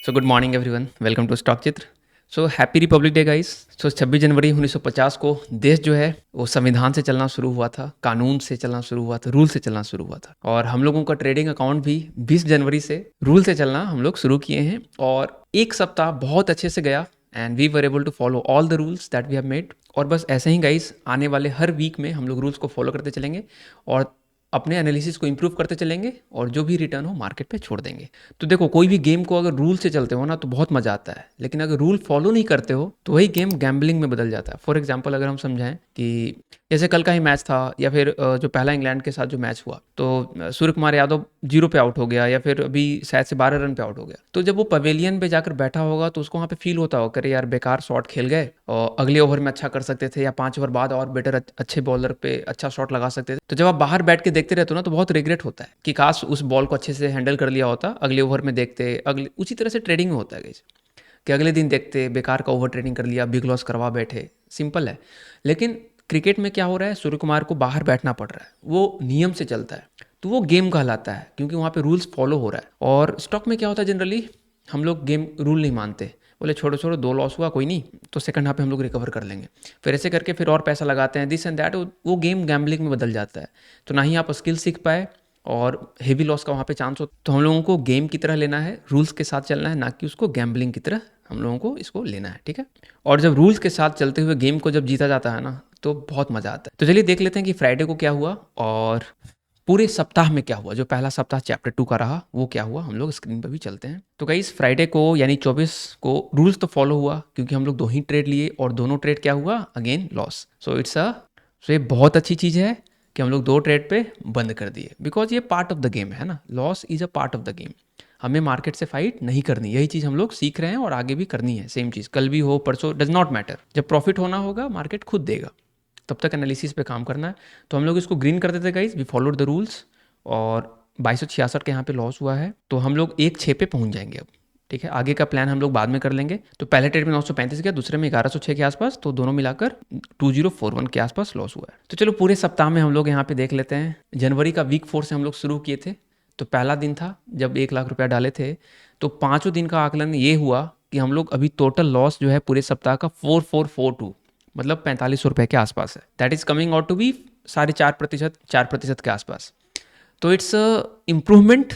So good morning everyone, welcome to stock Chitra. So happy republic day guys. So 26 जनवरी 1950 को देश जो है वो संविधान से चलना शुरू हुआ था, कानून से चलना शुरू हुआ था, रूल से चलना शुरू हुआ था। और हम लोगों का ट्रेडिंग अकाउंट भी 20 जनवरी से रूल से चलना हम लोग शुरू किए हैं और एक सप्ताह बहुत अच्छे से गया and we were able to follow all the rules that we have made. और बस ऐसे ही गाइस आने वाले हर वीक में हम लोग रूल्स को फॉलो करते चलेंगे और अपने एनालिसिस को इंप्रूव करते चलेंगे और जो भी रिटर्न हो मार्केट पे छोड़ देंगे। तो देखो, कोई भी गेम को अगर रूल से चलते हो ना तो बहुत मजा आता है, लेकिन अगर रूल फॉलो नहीं करते हो तो वही गेम गैम्बलिंग में बदल जाता है। फॉर एग्जांपल अगर हम समझाएं कि जैसे कल का ही मैच था या फिर जो पहला इंग्लैंड के साथ जो मैच हुआ तो सूर्य कुमार यादव 0 पे आउट हो गया या फिर अभी शायद से 12 रन पे आउट हो गया। तो जब वो पवेलियन पे जाकर बैठा होगा तो उसको वहाँ पे फील होता होगा, अरे यार बेकार शॉट खेल गए और अगले ओवर में अच्छा कर सकते थे या 5 ओवर बाद और बेटर अच्छे बॉलर पे अच्छा शॉट लगा सकते थे। तो जब आप बाहर बैठ के देखते रहते हो ना तो बहुत रिग्रेट होता है कि काश उस बॉल को अच्छे से हैंडल कर लिया होता, अगले ओवर में देखते। अगले उसी तरह से ट्रेडिंग में होता है गाइस कि अगले दिन देखते बेकार का ओवर ट्रेडिंग कर लिया, बिग लॉस करवा बैठे, सिंपल है। लेकिन क्रिकेट में क्या हो रहा है, सूर्य कुमार को बाहर बैठना पड़ रहा है, वो नियम से चलता है तो वो गेम कहलाता है क्योंकि वहाँ पे रूल्स फॉलो हो रहा है। और स्टॉक में क्या होता है, जनरली हम लोग गेम रूल नहीं मानते, बोले छोड़ो छोड़ो 2 लॉस हुआ कोई नहीं, तो सेकंड हाफ पे हम लोग रिकवर कर लेंगे, फिर ऐसे करके फिर और पैसा लगाते हैं, दिस एंड दैट। वो गेम गैम्बलिंग में बदल जाता है। तो ना ही आप स्किल सीख पाए और हेवी लॉस का वहाँ पे चांस हो। तो हम लोगों को गेम की तरह लेना है, रूल्स के साथ चलना है, ना कि उसको गैम्बलिंग की तरह हम लोगों को इसको लेना है, ठीक है। और जब रूल्स के साथ चलते हुए गेम को जब जीता जाता है ना तो बहुत मज़ा आता है। तो चलिए देख लेते हैं कि फ्राइडे को क्या हुआ और पूरे सप्ताह में क्या हुआ। जो पहला सप्ताह चैप्टर 2 का रहा वो क्या हुआ, हम लोग स्क्रीन पर भी चलते हैं। तो गाइस फ्राइडे को यानी 24 को रूल्स तो फॉलो हुआ क्योंकि हम लोग 2 ही ट्रेड लिए और दोनों ट्रेड क्या हुआ, अगेन लॉस। सो ये बहुत अच्छी चीज़ है कि हम लोग 2 ट्रेड पे बंद कर दिए, बिकॉज ये पार्ट ऑफ द गेम है ना, loss is a part of the game. हमें मार्केट से फाइट नहीं करनी, यही चीज़ हम लोग सीख रहे हैं और आगे भी करनी है। सेम चीज़ कल भी हो परसों, डज नॉट मैटर। जब प्रॉफिट होना होगा मार्केट खुद देगा, तब तक एनालिसिस पे काम करना है। तो हम लोग इसको ग्रीन कर देते guys, we followed the rules. और 2266 के यहाँ पे लॉस हुआ है तो हम लोग 1.6 पे पहुँच जाएंगे अब, ठीक है। आगे का प्लान हम लोग बाद में कर लेंगे। तो पहले ट्रेड में 935 गया, दूसरे में 1106 के आसपास, तो दोनों मिलाकर 2041 के आसपास लॉस हुआ है। तो चलो पूरे सप्ताह में हम लोग यहाँ पे देख लेते हैं। जनवरी का वीक 4 से हम लोग शुरू किए थे। तो पहला दिन था जब 1 लाख रुपया डाले थे, तो 5 दिन का आकलन ये हुआ कि हम लोग अभी टोटल लॉस जो है पूरे सप्ताह का 4442 मतलब 4500 रुपये के आसपास है। That is coming out to be 4.5%, 4% के आसपास। तो इट्स इम्प्रूवमेंट।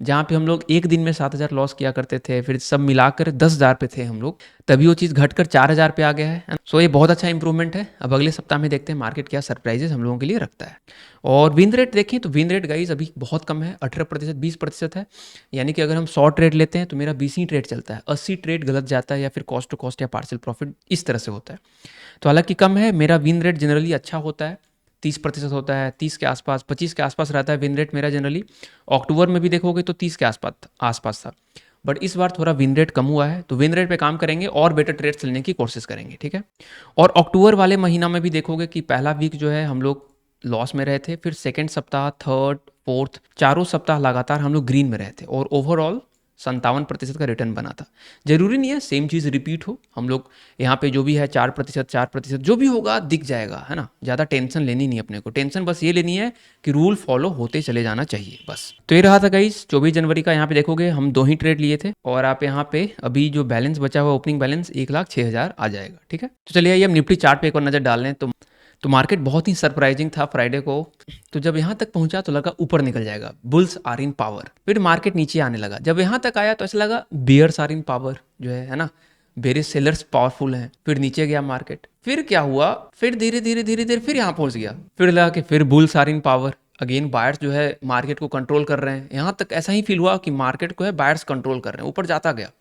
जहाँ पे हम लोग एक दिन में 7,000 लॉस किया करते थे, फिर सब मिलाकर 10,000 पे थे हम लोग, तभी वो चीज़ घटकर 4,000 पे आ गया है। सो ये बहुत अच्छा इंप्रूवमेंट है। अब अगले सप्ताह में देखते हैं मार्केट क्या सरप्राइजेस हम लोगों के लिए रखता है। और विन रेट देखें तो विन रेट गाइज अभी बहुत कम है, 18%, 20% है। यानी कि अगर हम 100 ट्रेड लेते हैं तो मेरा 20 ही ट्रेड चलता है, 80 ट्रेड गलत जाता है या फिर कॉस्ट टू कॉस्ट या पार्सल प्रॉफिट इस तरह से होता है। तो हालांकि कम है, मेरा विन रेट जनरली अच्छा होता है, 30% होता है, 30 के आसपास, 25 के आसपास रहता है विन रेट मेरा जनरली। अक्टूबर में भी देखोगे तो 30 के आसपास था, बट इस बार थोड़ा विन रेट कम हुआ है। तो विन रेट पे काम करेंगे और बेटर ट्रेड्स लेने की कोशिश करेंगे, ठीक है। और अक्टूबर वाले महीना में भी देखोगे कि पहला वीक जो है हम लोग लॉस में रहे थे, फिर सेकेंड सप्ताह, थर्ड, फोर्थ, चारों सप्ताह लगातार हम लोग ग्रीन में रहे थे और ओवरऑल 57% का रिटर्न बना था। जरूरी नहीं है सेम चीज़ रिपीट हो, हम लोग यहाँ पे जो भी है 4% जो भी होगा दिख जाएगा, है ना। ज़्यादा टेंशन लेनी नहीं अपने को, टेंशन बस ये लेनी है कि रूल फॉलो होते चले जाना चाहिए बस। तो ये रहा था गाइस 24 जनवरी का। यहाँ पे देखोगे हम 2 ही ट्रेड लिए थे और आप यहाँ पे अभी जो बैलेंस बचा हुआ ओपनिंग बैलेंस 1,06,000 आ जाएगा, ठीक है। तो चलिए आइए हम निफ्टी चार्ट पे एक और नज़र डाल लें। तो मार्केट बहुत ही सरप्राइजिंग था फ्राइडे को। तो जब यहाँ तक पहुंचा तो लगा ऊपर निकल जाएगा, बुल्स आर इन पावर। फिर मार्केट नीचे आने लगा, जब यहाँ तक आया तो ऐसा लगा बियर्स आर इन पावर, जो है ना, बेरिस सेलर्स पावरफुल हैं। फिर नीचे गया मार्केट, फिर क्या हुआ, फिर धीरे धीरे धीरे धीरे फिर यहाँ पहुंच गया, फिर लगा कि फिर bulls are in power. Again buyers जो है मार्केट को कंट्रोल कर रहे हैं। यहाँ तक ऐसा ही फील हुआ कि मार्केट को है बायर्स कंट्रोल कर रहे हैं, ऊपर जाता गया।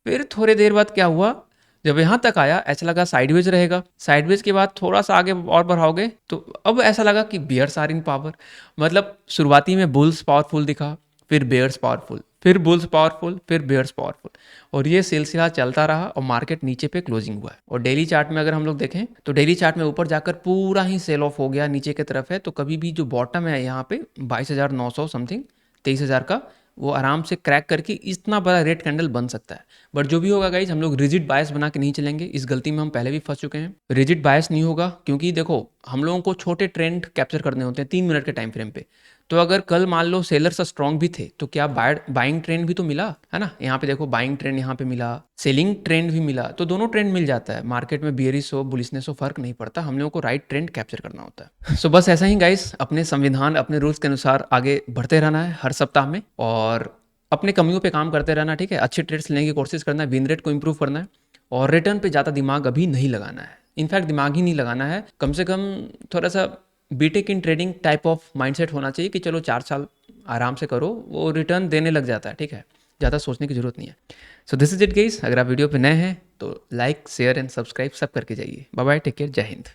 फिर थोड़ी देर बाद क्या हुआ, जब यहाँ तक आया ऐसा लगा साइडवेज रहेगा, साइडवेज के बाद थोड़ा सा आगे और बढ़ाओगे तो अब ऐसा लगा कि बियर्स आर इन पावर। मतलब शुरुआती में बुल्स पावरफुल दिखा, फिर बेयर्स पावरफुल, फिर बुल्स पावरफुल, फिर बेयर्स पावरफुल, और ये सिलसिला चलता रहा और मार्केट नीचे पे क्लोजिंग हुआ है। और डेली चार्ट में अगर हम लोग देखें तो डेली चार्ट में ऊपर जाकर पूरा ही सेल ऑफ हो गया, नीचे की तरफ है। तो कभी भी जो बॉटम है यहाँ पे 22,900 समथिंग, 23,000 का, वो आराम से क्रैक करके इतना बड़ा रेड कैंडल बन सकता है। बट जो भी होगा गाइज, हम लोग रिजिड बायस बना के नहीं चलेंगे, इस गलती में हम पहले भी फंस चुके हैं। रिजिड बायस नहीं होगा क्योंकि देखो हम लोगों को छोटे ट्रेंड कैप्चर करने होते हैं 3 मिनट के टाइम फ्रेम पे। तो अगर कल मान लो सेलर्स स्ट्रॉन्ग भी थे तो क्या बाइंग ट्रेंड भी तो मिला है ना। यहाँ पे देखो बाइंग ट्रेंड यहाँ पे मिला, सेलिंग ट्रेंड भी मिला, तो दोनों ट्रेंड मिल जाता है। मार्केट में बियरिश हो बुलिशनेस हो फर्क नहीं पड़ता, हम लोगों को राइट ट्रेंड कैप्चर करना होता है। सो बस ऐसा ही गाइस, अपने संविधान अपने रूल्स के अनुसार आगे बढ़ते रहना है हर सप्ताह में, और अपने कमियों पे काम करते रहना, ठीक है। अच्छे ट्रेड्स लेने की कोशिश करना है, विन रेट को इंप्रूव करना है, और रिटर्न पे ज़्यादा दिमाग अभी नहीं लगाना है। इनफैक्ट दिमाग ही नहीं लगाना है, कम से कम थोड़ा सा BTech in trading type of mindset होना चाहिए कि चलो 4 साल आराम से करो, वो रिटर्न देने लग जाता है, ठीक है। ज़्यादा सोचने की जरूरत नहीं है। So this is it guys. अगर आप वीडियो पे नए हैं तो लाइक शेयर एंड सब्सक्राइब सब करके जाइए। बाय बाय, टेक केयर, जय हिंद।